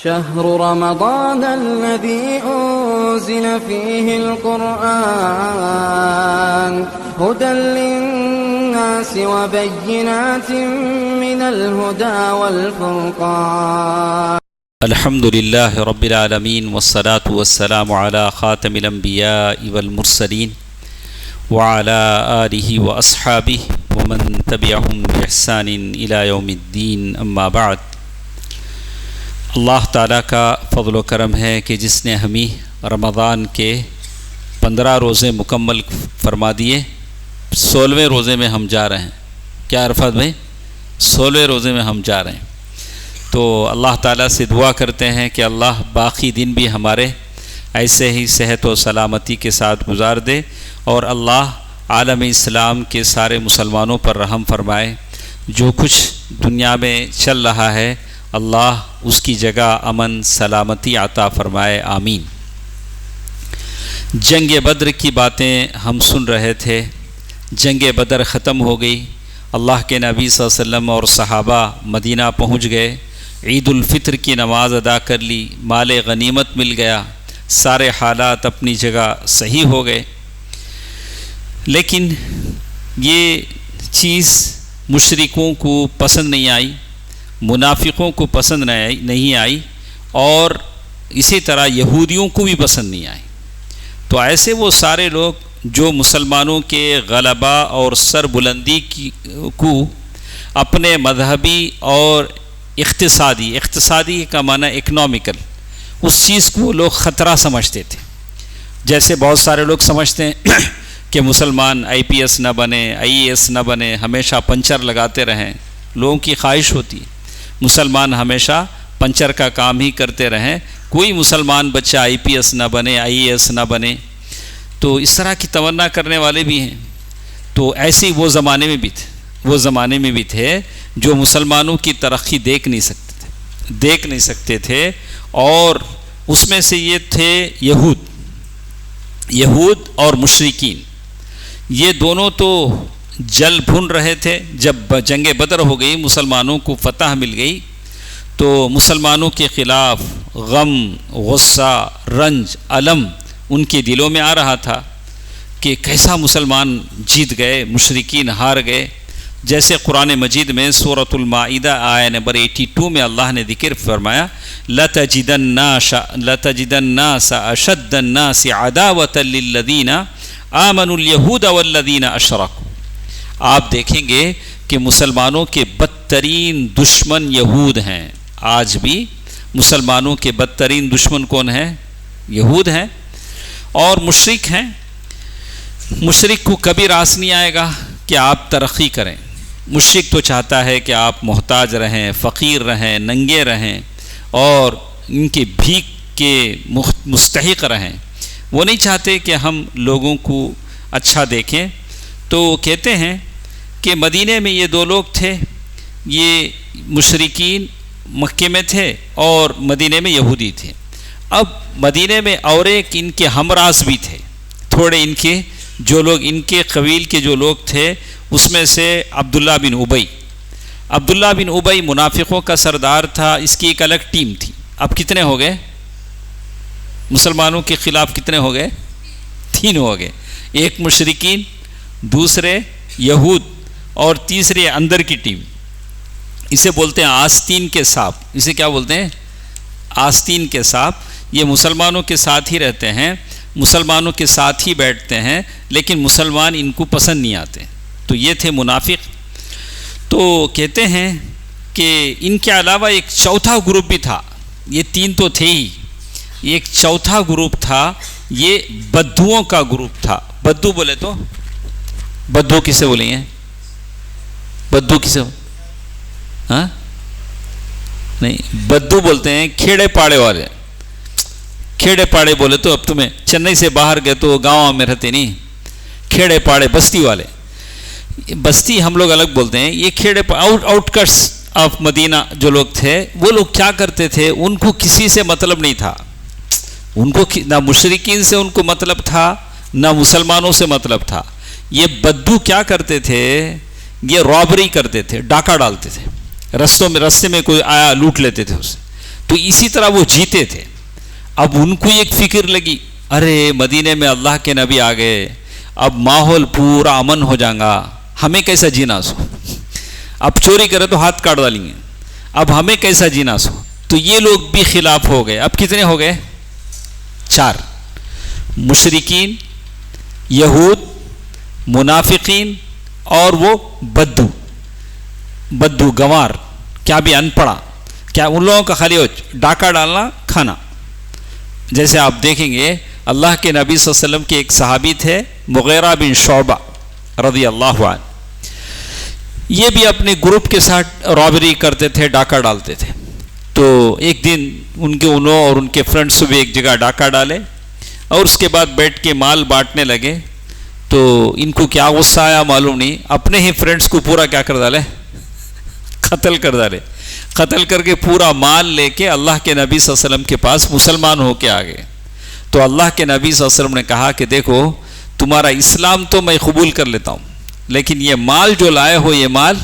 شهر رمضان الذي أنزل فيه القرآن هدى للناس وبينات من الهدى والفرقان. الحمد لله رب العالمين والصلاة والسلام على خاتم الأنبياء والمرسلين وعلى آله وأصحابه ومن تبعهم بإحسان إلى يوم الدين. أما بعد، اللہ تعالیٰ کا فضل و کرم ہے کہ جس نے ہمیں رمضان کے 15 روزے مکمل فرما دیے. 16ویں روزے میں ہم جا رہے ہیں. کیا عرفات بھائی؟ 16ویں روزے میں ہم جا رہے ہیں. تو اللہ تعالیٰ سے دعا کرتے ہیں کہ اللہ باقی دن بھی ہمارے ایسے ہی صحت و سلامتی کے ساتھ گزار دے، اور اللہ عالم اسلام کے سارے مسلمانوں پر رحم فرمائے. جو کچھ دنیا میں چل رہا ہے اللہ اس کی جگہ امن سلامتی عطا فرمائے. آمین. جنگ بدر کی باتیں ہم سن رہے تھے. جنگ بدر ختم ہو گئی. اللہ کے نبی صلی اللہ علیہ وسلم اور صحابہ مدینہ پہنچ گئے. عید الفطر کی نماز ادا کر لی. مال غنیمت مل گیا. سارے حالات اپنی جگہ صحیح ہو گئے. لیکن یہ چیز مشرکوں کو پسند نہیں آئی، منافقوں کو پسند نہیں آئی، اور اسی طرح یہودیوں کو بھی پسند نہیں آئی. تو ایسے وہ سارے لوگ جو مسلمانوں کے غلبہ اور سر بلندی کو اپنے مذہبی اور اقتصادی کا معنی اکنامیکل، اس چیز کو وہ لوگ خطرہ سمجھتے تھے. جیسے بہت سارے لوگ سمجھتے ہیں کہ مسلمان IPS نہ بنے، IAS نہ بنے، ہمیشہ پنچر لگاتے رہیں. لوگوں کی خواہش ہوتی ہے مسلمان ہمیشہ پنچر کا کام ہی کرتے رہیں، کوئی مسلمان بچہ IPS نہ بنے، IAS نہ بنے. تو اس طرح کی تمنا کرنے والے بھی ہیں. تو ایسے وہ زمانے میں بھی تھے جو مسلمانوں کی ترقی دیکھ نہیں سکتے تھے. اور اس میں سے یہ تھے یہود اور مشرکین. یہ دونوں تو جل بھن رہے تھے. جب جنگ بدر ہو گئی، مسلمانوں کو فتح مل گئی، تو مسلمانوں کے خلاف غم، غصہ، رنج، الم ان کے دلوں میں آ رہا تھا کہ کیسا مسلمان جیت گئے، مشرکین ہار گئے. جیسے قرآن مجید میں سورۃ المائدہ آیہ نمبر 82 میں اللہ نے ذکر فرمایا لَتَجِدَنَّ النَّاسَ أَشَدَّ النَّاسِ عَدَاوَةً لِلَّذِينَ آمَنُوا الْيَهُودَ وَالَّذِينَ أَشْرَكُوا. آپ دیکھیں گے کہ مسلمانوں کے بدترین دشمن یہود ہیں. آج بھی مسلمانوں کے بدترین دشمن کون ہیں؟ یہود ہیں اور مشرک ہیں. مشرک کو کبھی راس نہیں آئے گا کہ آپ ترقی کریں. مشرک تو چاہتا ہے کہ آپ محتاج رہیں، فقیر رہیں، ننگے رہیں اور ان کے بھیک کے مستحق رہیں. وہ نہیں چاہتے کہ ہم لوگوں کو اچھا دیکھیں. تو کہتے ہیں کہ مدینے میں یہ 2 لوگ تھے. یہ مشرکین مکے میں تھے اور مدینے میں یہودی تھے. اب مدینے میں اور ایک ان کے ہمراز بھی تھے. تھوڑے ان کے جو لوگ ان کے قبیل کے جو لوگ تھے، اس میں سے عبداللہ بن ابی منافقوں کا سردار تھا. اس کی ایک الگ ٹیم تھی. اب کتنے ہو گئے مسلمانوں کے خلاف؟ کتنے ہو گئے؟ 3 ہو گئے. ایک مشرکین، دوسرے یہود، اور تیسرے اندر کی ٹیم. اسے بولتے ہیں آستین کے سانپ. اسے کیا بولتے ہیں؟ آستین کے سانپ. یہ مسلمانوں کے ساتھ ہی رہتے ہیں، مسلمانوں کے ساتھ ہی بیٹھتے ہیں، لیکن مسلمان ان کو پسند نہیں آتے. تو یہ تھے منافق. تو کہتے ہیں کہ ان کے علاوہ ایک چوتھا گروپ بھی تھا. یہ 3 تو تھے ہی، ایک چوتھا گروپ تھا. یہ بدوؤں کا گروپ تھا. بدو بولے تو بدو کسے بولیں گے؟ بدو کسے؟ ہاں نہیں، بدو بولتے ہیں کھیڑے پاڑے والے. کھیڑے پاڑے بولے تو اب تمہیں چنئی سے باہر گئے تو گاؤں میں رہتے نہیں. کھیڑے پاڑے بستی والے، بستی ہم لوگ الگ بولتے ہیں. یہ کھیڑے آؤٹ کٹس آف مدینہ جو لوگ تھے، وہ لوگ کیا کرتے تھے؟ ان کو کسی سے مطلب نہیں تھا. ان کو نہ مشرکین سے ان کو مطلب تھا، نہ مسلمانوں سے مطلب تھا. یہ بدو کیا کرتے تھے؟ یہ رابری کرتے تھے، ڈاکہ ڈالتے تھے. رستے میں کوئی آیا لوٹ لیتے تھے اسے. تو اسی طرح وہ جیتے تھے. اب ان کو ایک فکر لگی، ارے مدینے میں اللہ کے نبی آ گئے، اب ماحول پورا امن ہو جائے گا، ہمیں کیسا جینا سو، اب چوری کرے تو ہاتھ کاٹ ڈالیں گے، اب ہمیں کیسا جینا سو. تو یہ لوگ بھی خلاف ہو گئے. اب کتنے ہو گئے؟ 4. مشرکین، یہود، منافقین اور وہ بدو گوار، کیا بھی ان پڑھا، کیا ان لوگوں کا خالی ڈاکہ ڈالنا کھانا. جیسے آپ دیکھیں گے اللہ کے نبی صلی اللہ علیہ وسلم کے ایک صحابی تھے مغیرہ بن شعبہ رضی اللہ عنہ، یہ بھی اپنے گروپ کے ساتھ رابری کرتے تھے، ڈاکہ ڈالتے تھے. تو ایک دن ان کے انہوں اور ان کے فرینڈس بھی ایک جگہ ڈاکہ ڈالے اور اس کے بعد بیٹھ کے مال بانٹنے لگے. تو ان کو کیا غصہ آیا معلوم نہیں، اپنے ہی فرینڈس کو پورا کیا کر ڈالے، قتل کر ڈالے. قتل کر کے پورا مال لے کے اللہ کے نبی صلی اللہ علیہ وسلم کے پاس مسلمان ہو کے آ گئے. تو اللہ کے نبی صلی اللہ علیہ وسلم نے کہا کہ دیکھو تمہارا اسلام تو میں قبول کر لیتا ہوں، لیکن یہ مال جو لائے ہو یہ مال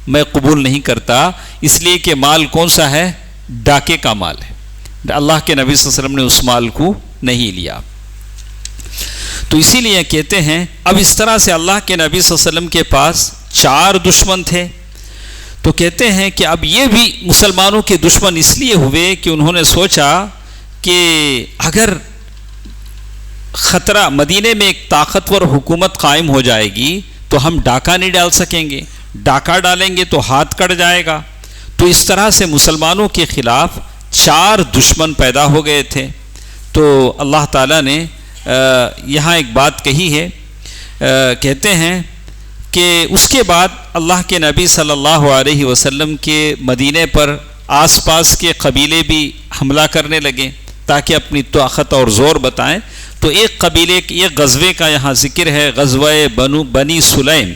میں قبول نہیں کرتا، اس لیے کہ مال کون سا ہے؟ ڈاکے کا مال ہے. اللہ کے نبی صلی اللہ علیہ وسلم نے اس مال کو نہیں لیا. تو اسی لیے کہتے ہیں اب اس طرح سے اللہ کے نبی صلی اللہ علیہ وسلم کے پاس 4 دشمن تھے. تو کہتے ہیں کہ اب یہ بھی مسلمانوں کے دشمن اس لیے ہوئے کہ انہوں نے سوچا کہ اگر خطرہ مدینے میں ایک طاقتور حکومت قائم ہو جائے گی تو ہم ڈاکہ نہیں ڈال سکیں گے، ڈاکہ ڈالیں گے تو ہاتھ کٹ جائے گا. تو اس طرح سے مسلمانوں کے خلاف 4 دشمن پیدا ہو گئے تھے. تو اللہ تعالیٰ نے یہاں ایک بات کہی ہے، کہتے ہیں کہ اس کے بعد اللہ کے نبی صلی اللہ علیہ وسلم کے مدینے پر آس پاس کے قبیلے بھی حملہ کرنے لگے تاکہ اپنی طاقت اور زور بتائیں. تو ایک قبیلے ایک غزوے کا یہاں ذکر ہے، غزوہ بنی سلیم.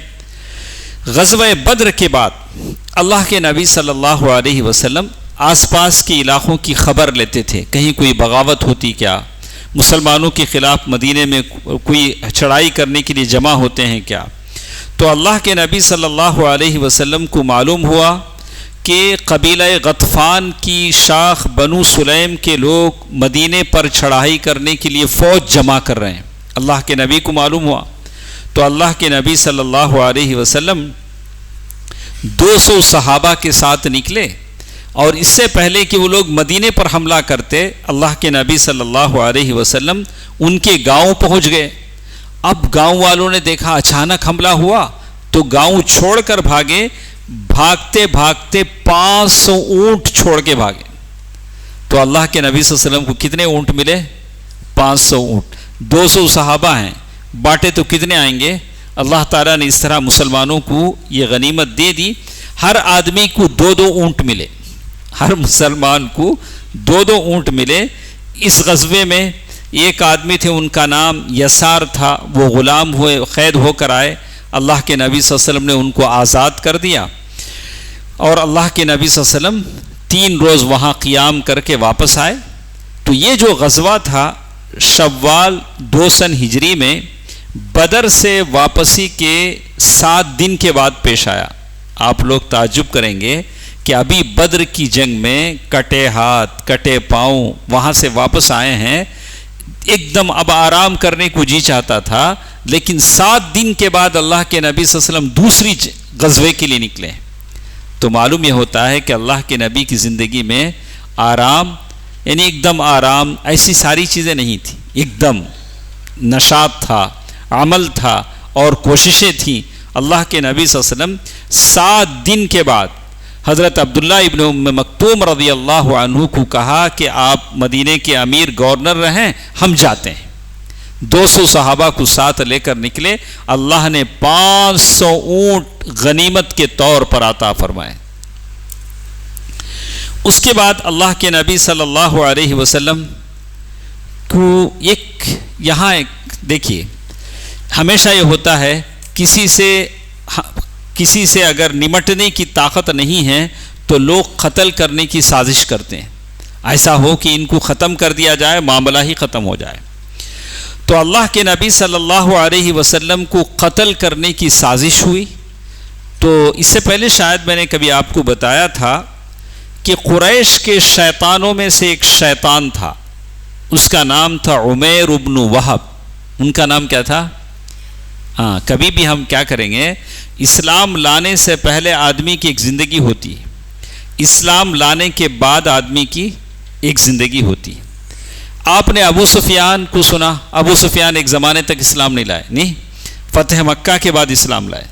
غزوہ بدر کے بعد اللہ کے نبی صلی اللہ علیہ وسلم آس پاس کے علاقوں کی خبر لیتے تھے، کہیں کوئی بغاوت ہوتی کیا، مسلمانوں کے خلاف مدینے میں کوئی چڑھائی کرنے کے لیے جمع ہوتے ہیں کیا. تو اللہ کے نبی صلی اللہ علیہ وسلم کو معلوم ہوا کہ قبیلہ غطفان کی شاخ بنو سلیم کے لوگ مدینے پر چڑھائی کرنے کے لیے فوج جمع کر رہے ہیں. اللہ کے نبی کو معلوم ہوا تو اللہ کے نبی صلی اللہ علیہ وسلم 200 صحابہ کے ساتھ نکلے، اور اس سے پہلے کہ وہ لوگ مدینے پر حملہ کرتے اللہ کے نبی صلی اللہ علیہ وسلم ان کے گاؤں پہنچ گئے. اب گاؤں والوں نے دیکھا اچانک حملہ ہوا تو گاؤں چھوڑ کر بھاگے، بھاگتے بھاگتے 500 اونٹ چھوڑ کے بھاگے. تو اللہ کے نبی صلی اللہ علیہ وسلم کو کتنے اونٹ ملے؟ 500 اونٹ. 200 صحابہ ہیں، بانٹے تو کتنے آئیں گے؟ اللہ تعالیٰ نے اس طرح مسلمانوں کو یہ غنیمت دے دی. ہر آدمی کو 2 اونٹ ملے، ہر مسلمان کو 2 اونٹ ملے. اس غزوے میں ایک آدمی تھے، ان کا نام یسار تھا، وہ غلام ہوئے، قید ہو کر آئے. اللہ کے نبی صلی اللہ علیہ وسلم نے ان کو آزاد کر دیا، اور اللہ کے نبی صلی اللہ علیہ وسلم 3 روز وہاں قیام کر کے واپس آئے. تو یہ جو غزوہ تھا شوال 2 سن ہجری میں بدر سے واپسی کے 7 دن کے بعد پیش آیا. آپ لوگ تعجب کریں گے کہ ابھی بدر کی جنگ میں کٹے ہاتھ کٹے پاؤں وہاں سے واپس آئے ہیں، ایک دم اب آرام کرنے کو جی چاہتا تھا، لیکن 7 دن کے بعد اللہ کے نبی صلی اللہ علیہ وسلم دوسری غزوے کے لیے نکلے. تو معلوم یہ ہوتا ہے کہ اللہ کے نبی کی زندگی میں آرام، یعنی ایک دم آرام، ایسی ساری چیزیں نہیں تھیں. ایک دم نشاط تھا، عمل تھا اور کوششیں تھیں. اللہ کے نبی صلی اللہ علیہ وسلم 7 دن کے بعد حضرت عبداللہ ابن ام مکتوم رضی اللہ عنہ کو کہا کہ آپ مدینے کے امیر گورنر رہیں، ہم جاتے ہیں. 200 صحابہ کو ساتھ لے کر نکلے. اللہ نے 500 اونٹ غنیمت کے طور پر عطا فرمائے. اس کے بعد اللہ کے نبی صلی اللہ علیہ وسلم کو یہاں دیکھیے، ہمیشہ یہ ہوتا ہے کسی سے اگر نمٹنے کی طاقت نہیں ہے تو لوگ قتل کرنے کی سازش کرتے ہیں، ایسا ہو کہ ان کو ختم کر دیا جائے، معاملہ ہی ختم ہو جائے. تو اللہ کے نبی صلی اللہ علیہ وسلم کو قتل کرنے کی سازش ہوئی. تو اس سے پہلے شاید میں نے کبھی آپ کو بتایا تھا کہ قریش کے شیطانوں میں سے ایک شیطان تھا، اس کا نام تھا عمیر ابن وہب. ان کا نام کیا تھا؟ کبھی بھی ہم کیا کریں گے، اسلام لانے سے پہلے آدمی کی ایک زندگی ہوتی ہے، اسلام لانے کے بعد آدمی کی ایک زندگی ہوتی ہے. آپ نے ابو سفیان کو سنا، ابو سفیان ایک زمانے تک اسلام نہیں لائے، نہیں، فتح مکہ کے بعد اسلام لائے.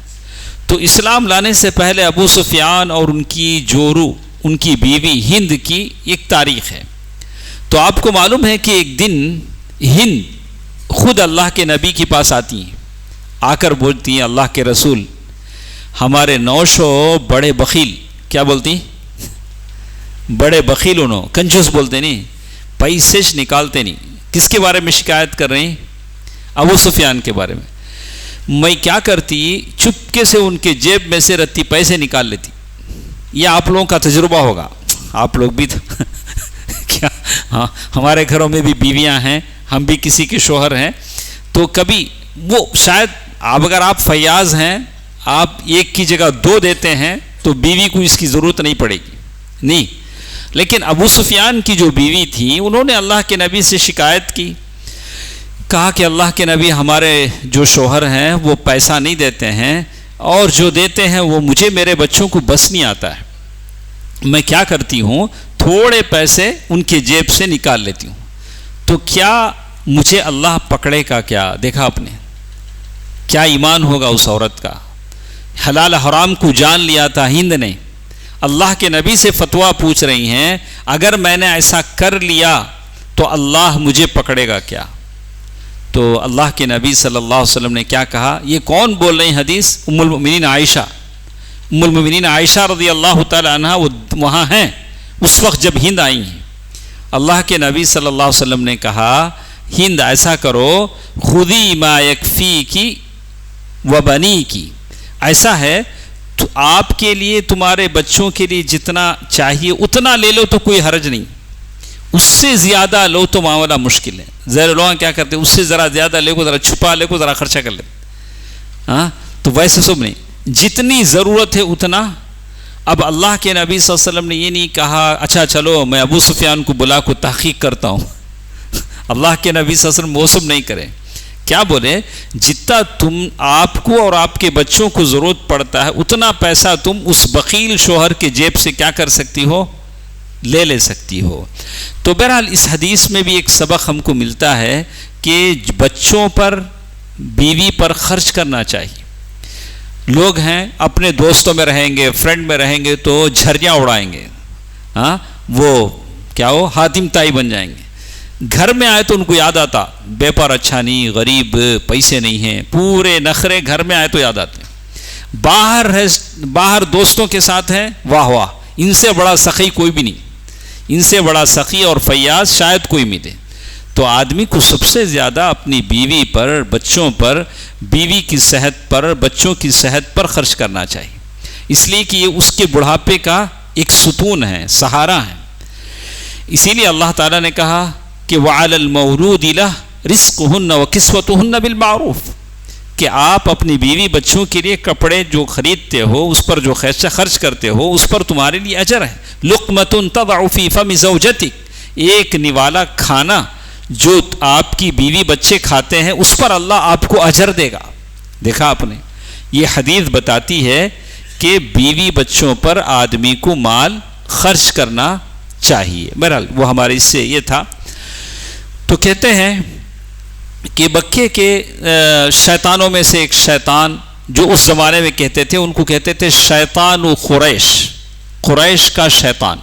تو اسلام لانے سے پہلے ابو سفیان اور ان کی جورو، ان کی بیوی ہند کی ایک تاریخ ہے. تو آپ کو معلوم ہے کہ ایک دن ہند خود اللہ کے نبی کے پاس آتی ہیں، آ کر بولتی ہیں اللہ کے رسول ہمارے نوشو بڑے بخیل، کیا بولتی؟ بڑے بخیل، انہوں کنجوس بولتے نہیں، پیسے نکالتے نہیں. کس کے بارے میں شکایت کر رہے ہیں؟ ابو سفیان کے بارے میں. میں کیا کرتی، چپکے سے ان کے جیب میں سے رتی پیسے نکال لیتی. یہ آپ لوگوں کا تجربہ ہوگا، آپ لوگ بھی کیا، ہاں ہمارے گھروں میں بھی بیویاں ہیں، ہم بھی کسی کے شوہر ہیں. تو کبھی وہ شاید اگر آپ فیاض ہیں، آپ ایک کی جگہ دو دیتے ہیں تو بیوی کو اس کی ضرورت نہیں پڑے گی، نہیں. لیکن ابو سفیان کی جو بیوی تھی انہوں نے اللہ کے نبی سے شکایت کی، کہا کہ اللہ کے نبی ہمارے جو شوہر ہیں وہ پیسہ نہیں دیتے ہیں، اور جو دیتے ہیں وہ مجھے میرے بچوں کو بس نہیں آتا ہے. میں کیا کرتی ہوں، تھوڑے پیسے ان کے جیب سے نکال لیتی ہوں. تو کیا مجھے اللہ پکڑے گا کیا؟ دیکھا آپ نے کیا ایمان ہوگا اس عورت کا. حلال حرام کو جان لیا تھا ہند نے. اللہ کے نبی سے فتویٰ پوچھ رہی ہیں اگر میں نے ایسا کر لیا تو اللہ مجھے پکڑے گا کیا؟ تو اللہ کے نبی صلی اللہ علیہ وسلم نے کیا کہا؟ یہ کون بول رہی حدیث؟ ام المؤمنین عائشہ. ام المؤمنین عائشہ رضی اللہ تعالی عنہ وہ وہاں ہیں اس وقت جب ہند آئی ہیں. اللہ کے نبی صلی اللہ علیہ وسلم نے کہا ہند ایسا کرو، خودی ما یکفی کی و بنی کی، ایسا ہے تو آپ کے لیے تمہارے بچوں کے لیے جتنا چاہیے اتنا لے لو تو کوئی حرج نہیں، اس سے زیادہ لو تو معاملہ مشکل ہے. زیر لوگ کیا کرتے ہیں، اس سے ذرا زیادہ لے کو، ذرا چھپا لے کو، ذرا خرچہ کر لے. ہاں تو ویسے سب نہیں، جتنی ضرورت ہے اتنا. اب اللہ کے نبی صلی اللہ علیہ وسلم نے یہ نہیں کہا اچھا چلو میں ابو سفیان کو بلا کو تحقیق کرتا ہوں. اللہ کے نبی صلی اللہ علیہ وسلم موسم نہیں کرے. کیا بولے؟ جتنا تم آپ کو اور آپ کے بچوں کو ضرورت پڑتا ہے اتنا پیسہ تم اس بخیل شوہر کے جیب سے کیا کر سکتی ہو، لے سکتی ہو. تو بہرحال اس حدیث میں بھی ایک سبق ہم کو ملتا ہے کہ بچوں پر، بیوی پر خرچ کرنا چاہیے. لوگ ہیں اپنے دوستوں میں رہیں گے، فرینڈ میں رہیں گے تو جھریاں اڑائیں گے، ہاں وہ کیا ہو حاتم تائی بن جائیں گے. گھر میں آئے تو ان کو یاد آتا بیپار اچھا نہیں، غریب، پیسے نہیں ہیں، پورے نخرے گھر میں آئے تو یاد آتے. باہر دوستوں کے ساتھ ہیں، واہ واہ، ان سے بڑا سخی کوئی بھی نہیں، ان سے بڑا سخی اور فیاض شاید کوئی ملے. تو آدمی کو سب سے زیادہ اپنی بیوی پر، بچوں پر، بیوی کی صحت پر، بچوں کی صحت پر خرچ کرنا چاہیے، اس لیے کہ یہ اس کے بڑھاپے کا ایک ستون ہے، سہارا ہے. اسی لیے اللہ تعالیٰ نے کہا کہ وَعَلَى الْمَوْلُودِ لَهُ رِزْقُهُنَّ وَكِسْوَتُهُنَّ بِالْمَعْرُوفِ، کہ آپ اپنی بیوی بچوں کے لیے کپڑے جو خریدتے ہو، اس پر جو خرچ کرتے ہو، اس پر تمہارے لیے اجر ہے. لُقْمَةٌ تَضَعُ فِي فَمِ زَوْجَتِكَ، ایک نوالا کھانا جو آپ کی بیوی بچے کھاتے ہیں اس پر اللہ آپ کو اجر دے گا. دیکھا آپ نے، یہ حدیث بتاتی ہے کہ بیوی بچوں پر آدمی کو مال خرچ کرنا چاہیے. بہرحال وہ ہمارے اس سے یہ تھا. تو کہتے ہیں کہ مکے کے شیطانوں میں سے ایک شیطان جو اس زمانے میں کہتے تھے، ان کو کہتے تھے شیطان و قریش، قریش کا شیطان.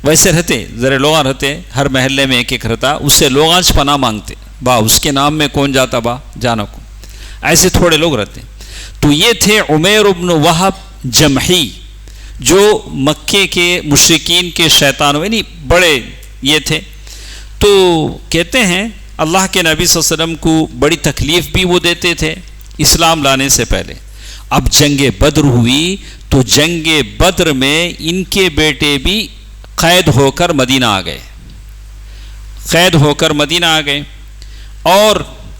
ویسے رہتے ذرا لوگ رہتے، ہر محلے میں ایک ایک رہتا، اس سے لوگ آج پناہ مانگتے، با اس کے نام میں کون جاتا، با جانا کو، ایسے تھوڑے لوگ رہتے. تو یہ تھے عمیر ابن وہب جمحی، جو مکے کے مشرکین کے شیطانوں یعنی بڑے یہ تھے. تو کہتے ہیں اللہ کے نبی صلی اللہ علیہ وسلم کو بڑی تکلیف بھی وہ دیتے تھے اسلام لانے سے پہلے. اب جنگ بدر ہوئی تو جنگ بدر میں ان کے بیٹے بھی قید ہو کر مدینہ آ گئے، قید ہو کر مدینہ آ گئے. اور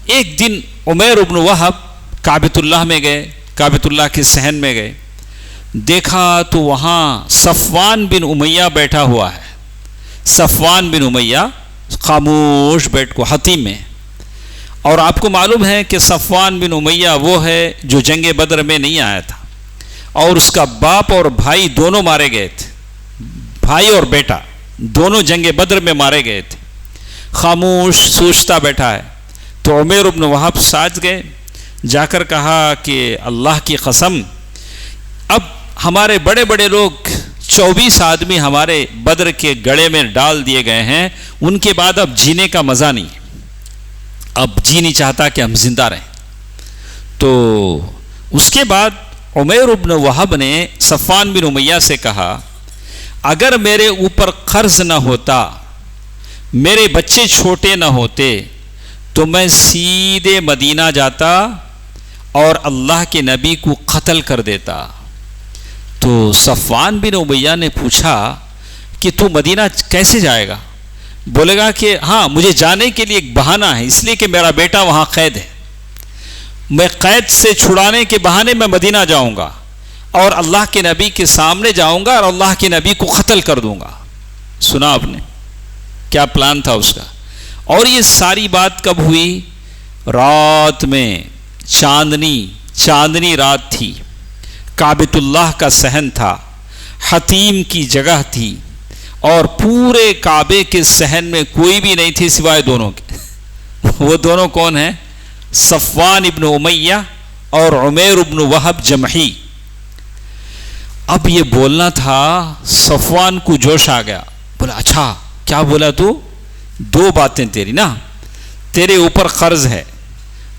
ایک دن عمیر ابن وہب کعبۃ اللہ میں گئے، کعبۃ اللہ کے صحن میں گئے. دیکھا تو وہاں صفوان بن امیہ بیٹھا ہوا ہے. صفوان بن امیہ خاموش بیٹھ کو حتیم میں. اور آپ کو معلوم ہے کہ صفوان بن امیہ وہ ہے جو جنگ بدر میں نہیں آیا تھا, اور اس کا باپ اور بھائی دونوں مارے گئے تھے. بھائی اور بیٹا دونوں جنگ بدر میں مارے گئے تھے. خاموش سوچتا بیٹھا ہے. تو عمیر بن وہب ساتھ گئے, جا کر کہا کہ اللہ کی قسم, اب ہمارے بڑے بڑے لوگ 24 آدمی ہمارے بدر کے گڑھے میں ڈال دیے گئے ہیں, ان کے بعد اب جینے کا مزہ نہیں, اب جی نہیں چاہتا کہ ہم زندہ رہیں. تو اس کے بعد عمیر بن وہب نے صفوان بن امیہ سے کہا, اگر میرے اوپر قرض نہ ہوتا, میرے بچے چھوٹے نہ ہوتے, تو میں سیدھے مدینہ جاتا اور اللہ کے نبی کو قتل کر دیتا. تو صفوان بن امیہ نے پوچھا کہ تو مدینہ کیسے جائے گا؟ بولے گا کہ ہاں مجھے جانے کے لیے ایک بہانہ ہے, اس لیے کہ میرا بیٹا وہاں قید ہے, میں قید سے چھڑانے کے بہانے میں مدینہ جاؤں گا اور اللہ کے نبی کے سامنے جاؤں گا اور اللہ کے نبی کو قتل کر دوں گا. سنا آپ نے کیا پلان تھا اس کا؟ اور یہ ساری بات کب ہوئی؟ رات میں, چاندنی رات تھی, کعبۃ اللہ کا صحن تھا, حتیم کی جگہ تھی, اور پورے کعبے کے صحن میں کوئی بھی نہیں تھی سوائے دونوں کے. وہ دونوں کون ہیں؟ صفوان ابن امیہ اور عمیر ابن وہب جمحی. اب یہ بولنا تھا, صفوان کو جوش آ گیا, بولا اچھا کیا بولا تو؟ 2 باتیں تیری نا, تیرے اوپر قرض ہے,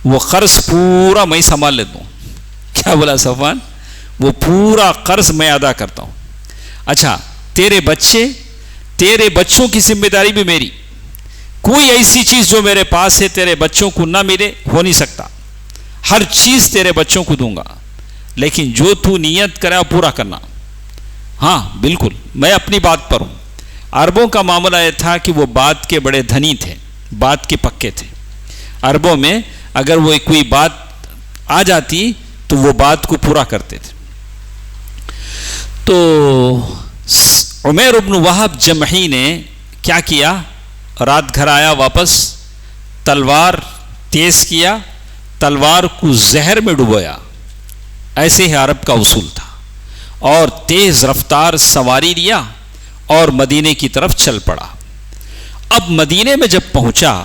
وہ قرض پورا میں سنبھال لیتا ہوں. کیا بولا صفوان؟ وہ پورا قرض میں ادا کرتا ہوں. اچھا تیرے بچوں کی ذمہ داری بھی میری, کوئی ایسی چیز جو میرے پاس ہے تیرے بچوں کو نہ ملے ہو نہیں سکتا, ہر چیز تیرے بچوں کو دوں گا, لیکن جو تو نیت کرے پورا کرنا. ہاں بالکل میں اپنی بات پر ہوں. عربوں کا معاملہ یہ تھا کہ وہ بات کے بڑے دھنی تھے, بات کے پکے تھے. عربوں میں اگر وہ کوئی بات آ جاتی تو وہ بات کو پورا کرتے تھے. تو عمیر ابن وہب جمحی نے کیا کیا؟ رات گھر آیا واپس, تلوار تیز کیا, تلوار کو زہر میں ڈبویا. ایسے ہی عرب کا اصول تھا. اور تیز رفتار سواری لیا اور مدینے کی طرف چل پڑا. اب مدینے میں جب پہنچا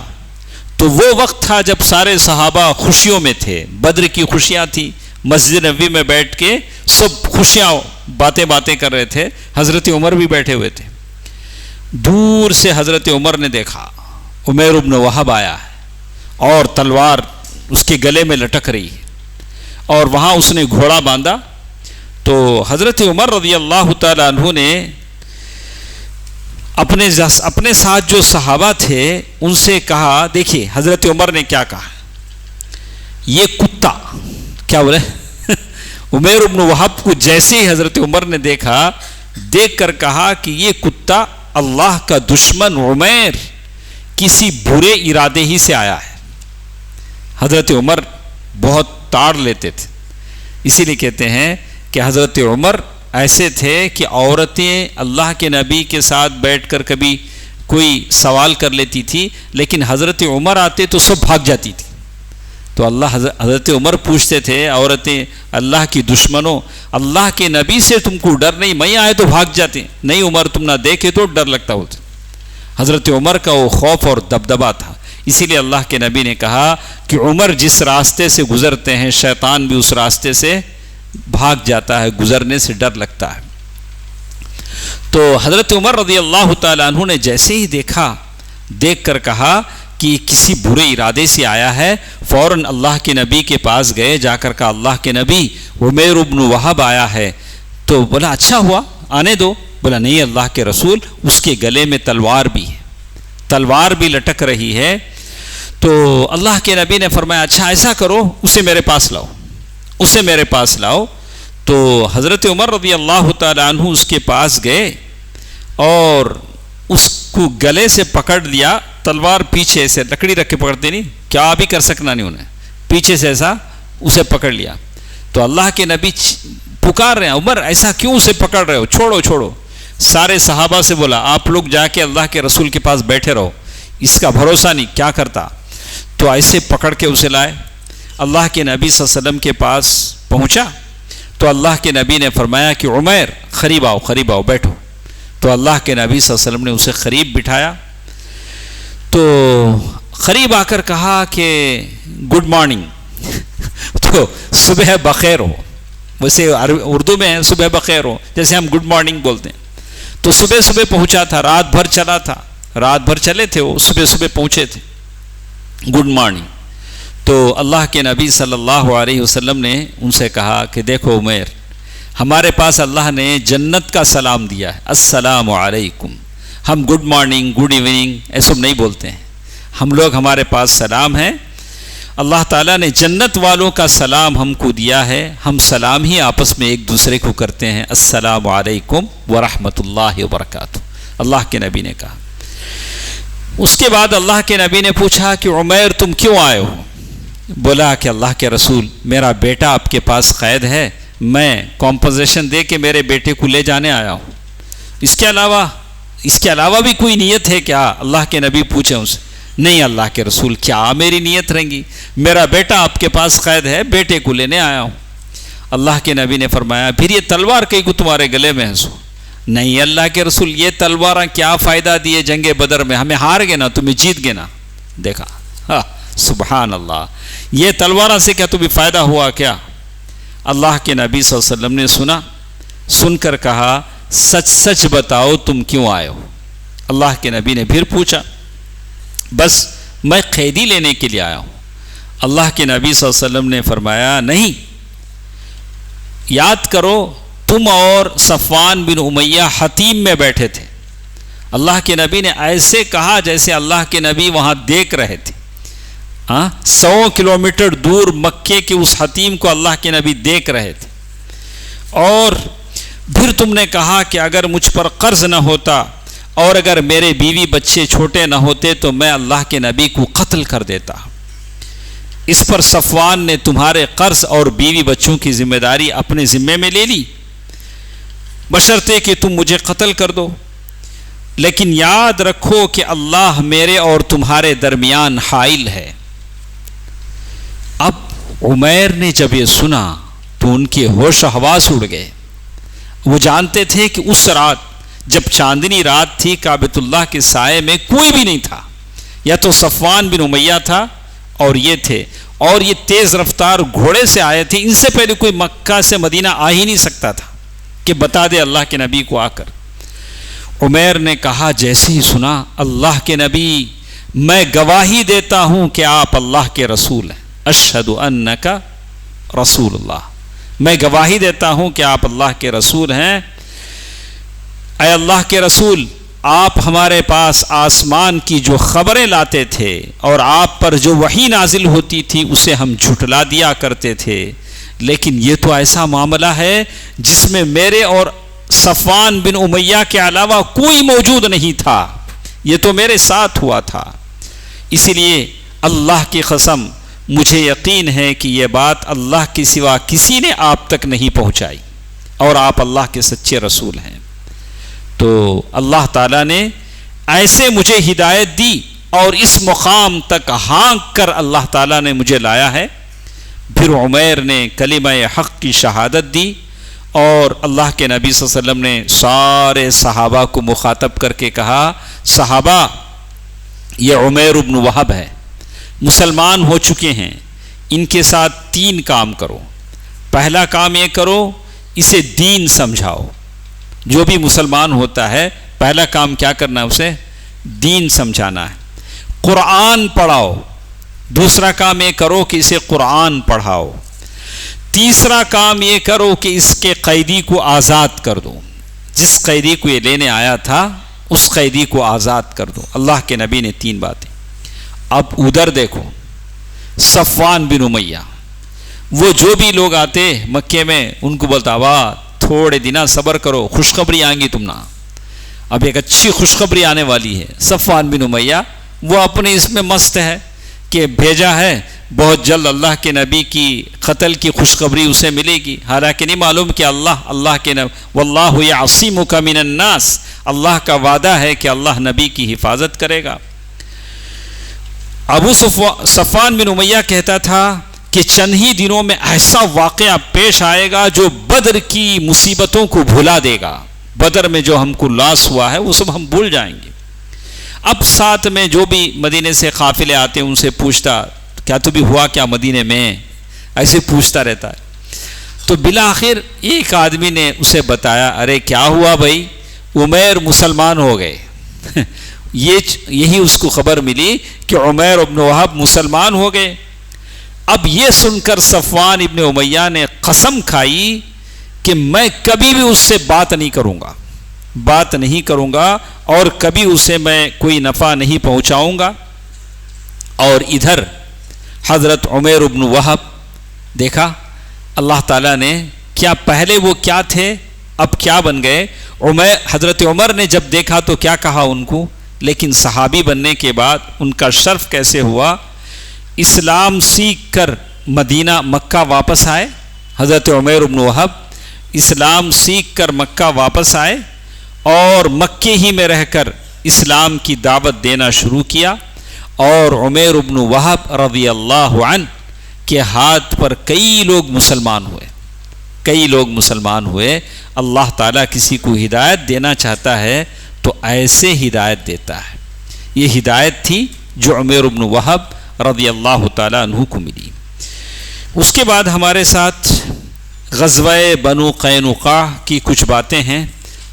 تو وہ وقت تھا جب سارے صحابہ خوشیوں میں تھے, بدر کی خوشیاں تھیں. مسجد نبوی میں بیٹھ کے سب خوشیاں باتیں کر رہے تھے. حضرت عمر بھی بیٹھے ہوئے تھے. دور سے حضرت عمر نے دیکھا عمیر ابن وہب آیا ہے اور تلوار اس کے گلے میں لٹک رہی ہے, اور وہاں اس نے گھوڑا باندھا. تو حضرت عمر رضی اللہ تعالی عنہ نے اپنے ساتھ جو صحابہ تھے ان سے کہا, دیکھیے حضرت عمر نے کیا کہا, یہ کتا, کیا بولے عمیر ابن وہب کو جیسے ہی حضرت عمر نے دیکھا, دیکھ کر کہا کہ یہ کتا اللہ کا دشمن عمیر کسی برے ارادے ہی سے آیا ہے. حضرت عمر بہت تاڑ لیتے تھے, اسی لیے کہتے ہیں کہ حضرت عمر ایسے تھے کہ عورتیں اللہ کے نبی کے ساتھ بیٹھ کر کبھی کوئی سوال کر لیتی تھی, لیکن حضرت عمر آتے تو سب بھاگ جاتی تھی. تو حضرت عمر پوچھتے تھے, عورتیں اللہ کی دشمنوں, اللہ کے نبی سے تم کو ڈر نہیں, میں آئے تو بھاگ جاتے, نہیں عمر تم نہ دیکھے تو ڈر لگتا ہوتا. حضرت عمر کا وہ خوف اور دبدبا تھا. اسی لیے اللہ کے نبی نے کہا کہ عمر جس راستے سے گزرتے ہیں شیطان بھی اس راستے سے بھاگ جاتا ہے, گزرنے سے ڈر لگتا ہے. تو حضرت عمر رضی اللہ تعالی عنہ نے جیسے ہی دیکھا, دیکھ کر کہا کہ کسی برے ارادے سے آیا ہے. فوراً اللہ کے نبی کے پاس گئے, جا کر کہا اللہ کے نبی عمیر ابن وہب آیا ہے. تو بولا اچھا ہوا, آنے دو. بولا نہیں اللہ کے رسول, اس کے گلے میں تلوار بھی ہے, تلوار بھی لٹک رہی ہے. تو اللہ کے نبی نے فرمایا اچھا ایسا کرو, اسے میرے پاس لاؤ, اسے میرے پاس لاؤ. تو حضرت عمر رضی اللہ تعالی عنہ اس کے پاس گئے اور اس کو گلے سے پکڑ لیا. تلوار پیچھے سے, لکڑی رکھ کے پکڑتے نہیں, کیا بھی کر سکنا نہیں انہیں, پیچھے سے ایسا اسے پکڑ لیا. تو اللہ کے نبی پکار رہے ہیں عمر ایسا کیوں اسے پکڑ رہے ہو, چھوڑو چھوڑو. سارے صحابہ سے بولا آپ لوگ جا کے اللہ کے رسول کے پاس بیٹھے رہو, اس کا بھروسہ نہیں کیا کرتا. تو ایسے پکڑ کے اسے لائے, اللہ کے نبی صلی اللہ علیہ وسلم کے پاس پہنچا تو اللہ کے نبی نے فرمایا کہ عمیر قریب آؤ قریب آؤ بیٹھو. تو اللہ کے نبی صلی اللہ علیہ وسلم نے اسے قریب بٹھایا تو قریب آ کر کہا کہ گڈ مارننگ. تو صبح بخیر ہو, ویسے اردو میں صبح بخیر ہو جیسے ہم گڈ مارننگ بولتے ہیں. تو صبح صبح پہنچا تھا, رات بھر چلا تھا, رات بھر چلے تھے وہ, صبح صبح پہنچے تھے, گڈ مارننگ. تو اللہ کے نبی صلی اللہ علیہ وسلم نے ان سے کہا کہ دیکھو عمیر, ہمارے پاس اللہ نے جنت کا سلام دیا ہے, السلام علیکم. ہم گڈ مارننگ گڈ ایوننگ ایسا نہیں بولتے ہیں, ہم لوگ ہمارے پاس سلام ہے. اللہ تعالیٰ نے جنت والوں کا سلام ہم کو دیا ہے, ہم سلام ہی آپس میں ایک دوسرے کو کرتے ہیں, السلام علیکم ورحمۃ اللہ وبرکاتہ. اللہ کے نبی نے کہا. اس کے بعد اللہ کے نبی نے پوچھا کہ عمیر تم کیوں آئے ہو؟ بولا کہ اللہ کے رسول میرا بیٹا آپ کے پاس قید ہے, میں کمپنسیشن دے کے میرے بیٹے کو لے جانے آیا ہوں. اس کے علاوہ بھی کوئی نیت ہے کیا؟ اللہ کے نبی پوچھے ان سے. نہیں اللہ کے رسول کیا میری نیت رہیں گی, میرا بیٹا آپ کے پاس قید ہے, بیٹے کو لینے آیا ہوں. اللہ کے نبی نے فرمایا پھر یہ تلوار کہیں کو تمہارے گلے میں ہے؟ نہیں اللہ کے رسول یہ تلوار کیا فائدہ دیے جنگ بدر میں, ہمیں ہار گئے نا تمہیں جیت گئے نا. دیکھا ہاں سبحان اللہ, یہ تلوار سے کیا تمہیں فائدہ ہوا کیا؟ اللہ کے نبی صلی اللہ علیہ وسلم نے سنا, سن کر کہا سچ سچ بتاؤ تم کیوں آئے ہو؟ اللہ کے نبی نے پھر پوچھا, بس میں قیدی لینے کے لیے آیا ہوں. اللہ کے نبی صلی اللہ علیہ وسلم نے فرمایا نہیں, یاد کرو تم اور صفوان بن امیہ حتیم میں بیٹھے تھے. اللہ کے نبی نے ایسے کہا جیسے اللہ کے نبی وہاں دیکھ رہے تھے. 100 کلومیٹر دور مکے کے اس حتیم کو اللہ کے نبی دیکھ رہے تھے. اور پھر تم نے کہا کہ اگر مجھ پر قرض نہ ہوتا اور اگر میرے بیوی بچے چھوٹے نہ ہوتے تو میں اللہ کے نبی کو قتل کر دیتا. اس پر صفوان نے تمہارے قرض اور بیوی بچوں کی ذمہ داری اپنے ذمے میں لے لی بشرطے کہ تم مجھے قتل کر دو, لیکن یاد رکھو کہ اللہ میرے اور تمہارے درمیان حائل ہے. اب عمیر نے جب یہ سنا تو ان کے ہوش و حواس اڑ گئے. وہ جانتے تھے کہ اس رات جب چاندنی رات تھی کعبۃ اللہ کے سائے میں کوئی بھی نہیں تھا, یا تو صفوان بن امیہ تھا اور یہ تھے, اور یہ تیز رفتار گھوڑے سے آئے تھے. ان سے پہلے کوئی مکہ سے مدینہ آ ہی نہیں سکتا تھا کہ بتا دے اللہ کے نبی کو آ کر. عمیر نے کہا جیسے ہی سنا اللہ کے نبی میں گواہی دیتا ہوں کہ آپ اللہ کے رسول ہیں, اشہد انک رسول اللہ, میں گواہی دیتا ہوں کہ آپ اللہ کے رسول ہیں. اے اللہ کے رسول آپ ہمارے پاس آسمان کی جو خبریں لاتے تھے اور آپ پر جو وحی نازل ہوتی تھی اسے ہم جھٹلا دیا کرتے تھے, لیکن یہ تو ایسا معاملہ ہے جس میں میرے اور صفوان بن امیہ کے علاوہ کوئی موجود نہیں تھا, یہ تو میرے ساتھ ہوا تھا. اسی لیے اللہ کی قسم مجھے یقین ہے کہ یہ بات اللہ کے سوا کسی نے آپ تک نہیں پہنچائی اور آپ اللہ کے سچے رسول ہیں. تو اللہ تعالیٰ نے ایسے مجھے ہدایت دی اور اس مقام تک ہانک کر اللہ تعالیٰ نے مجھے لایا ہے. پھر عمیر نے کلمہ حق کی شہادت دی اور اللہ کے نبی صلی اللہ علیہ وسلم نے سارے صحابہ کو مخاطب کر کے کہا, صحابہ یہ عمیر بن وہب ہے, مسلمان ہو چکے ہیں, ان کے ساتھ 3 کام کرو. پہلا کام یہ کرو اسے دین سمجھاؤ. جو بھی مسلمان ہوتا ہے پہلا کام کیا کرنا ہے, اسے دین سمجھانا ہے. قرآن پڑھاؤ. دوسرا کام یہ کرو کہ اسے قرآن پڑھاؤ. تیسرا کام یہ کرو کہ اس کے قیدی کو آزاد کر دو. جس قیدی کو یہ لینے آیا تھا اس قیدی کو آزاد کر دو. اللہ کے نبی نے 3 باتیں. اب ادھر دیکھو صفوان بن امیہ, وہ جو بھی لوگ آتے مکے میں ان کو بولتا واہ تھوڑے دن صبر کرو, خوشخبری آئیں گی تم نا, اب ایک اچھی خوشخبری آنے والی ہے. صفوان بن امیہ وہ اپنے اس میں مست ہے کہ بھیجا ہے بہت جلد اللہ کے نبی کی قتل کی خوشخبری اسے ملے گی، حالانکہ نہیں معلوم کہ اللہ کے نبی واللہ یعصمک من الناس، اللہ کا وعدہ ہے کہ اللہ نبی کی حفاظت کرے گا۔ ابو صفوان بن امیہ کہتا تھا کہ چند ہی دنوں میں ایسا واقعہ پیش آئے گا جو بدر کی مصیبتوں کو بھلا دے گا، بدر میں جو ہم کو لاس ہوا ہے وہ سب ہم بھول جائیں گے۔ اب ساتھ میں جو بھی مدینے سے قافلے آتے ان سے پوچھتا کیا تو بھی ہوا کیا مدینے میں، ایسے پوچھتا رہتا ہے۔ تو بالآخر ایک آدمی نے اسے بتایا، ارے کیا ہوا بھائی، عمیر مسلمان ہو گئے۔ یہی اس کو خبر ملی کہ عمیر ابن وہب مسلمان ہو گئے۔ اب یہ سن کر صفوان ابن امیہ نے قسم کھائی کہ میں کبھی بھی اس سے بات نہیں کروں گا اور کبھی اسے میں کوئی نفع نہیں پہنچاؤں گا۔ اور ادھر حضرت عمیر ابن وہب دیکھا اللہ تعالیٰ نے کیا، پہلے وہ کیا تھے اب کیا بن گئے۔ حضرت عمر نے جب دیکھا تو کیا کہا ان کو، لیکن صحابی بننے کے بعد ان کا شرف کیسے ہوا، اسلام سیکھ کر مکہ واپس آئے۔ حضرت عمیر بن وہب اسلام سیکھ کر مکہ واپس آئے اور مکے ہی میں رہ کر اسلام کی دعوت دینا شروع کیا، اور عمیر بن وہب رضی اللہ عنہ کے ہاتھ پر کئی لوگ مسلمان ہوئے۔ اللہ تعالیٰ کسی کو ہدایت دینا چاہتا ہے تو ایسے ہدایت دیتا ہے۔ یہ ہدایت تھی جو عمیر بن وہب رضی اللہ تعالیٰ عنہ کو ملی۔ اس کے بعد ہمارے ساتھ غزوہ بنو قینقاع کی کچھ باتیں ہیں،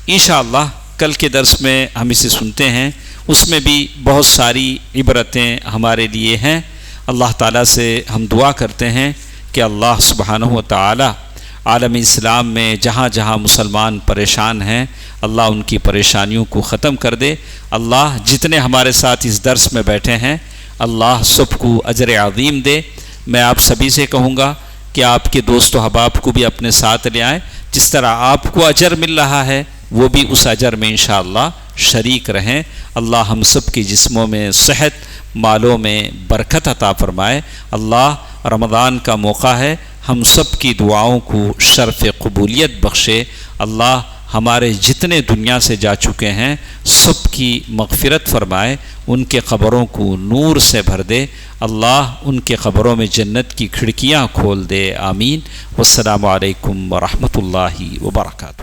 انشاءاللہ کل کے درس میں ہم اسے سنتے ہیں، اس میں بھی بہت ساری عبرتیں ہمارے لیے ہیں۔ اللہ تعالیٰ سے ہم دعا کرتے ہیں کہ اللہ سبحانہ و تعالی عالم اسلام میں جہاں جہاں مسلمان پریشان ہیں اللہ ان کی پریشانیوں کو ختم کر دے۔ اللہ جتنے ہمارے ساتھ اس درس میں بیٹھے ہیں اللہ سب کو اجر عظیم دے۔ میں آپ سبھی سے کہوں گا کہ آپ کے دوست و احباب کو بھی اپنے ساتھ لے آئیں، جس طرح آپ کو اجر مل رہا ہے وہ بھی اس اجر میں انشاءاللہ شریک رہیں۔ اللہ ہم سب کے جسموں میں صحت، مالوں میں برکت عطا فرمائے۔ اللہ رمضان کا موقع ہے، ہم سب کی دعاؤں کو شرف قبولیت بخشے۔ اللہ ہمارے جتنے دنیا سے جا چکے ہیں سب کی مغفرت فرمائے، ان کے قبروں کو نور سے بھر دے۔ اللہ ان کے قبروں میں جنت کی کھڑکیاں کھول دے، آمین۔ والسلام علیکم ورحمۃ اللہ وبرکاتہ۔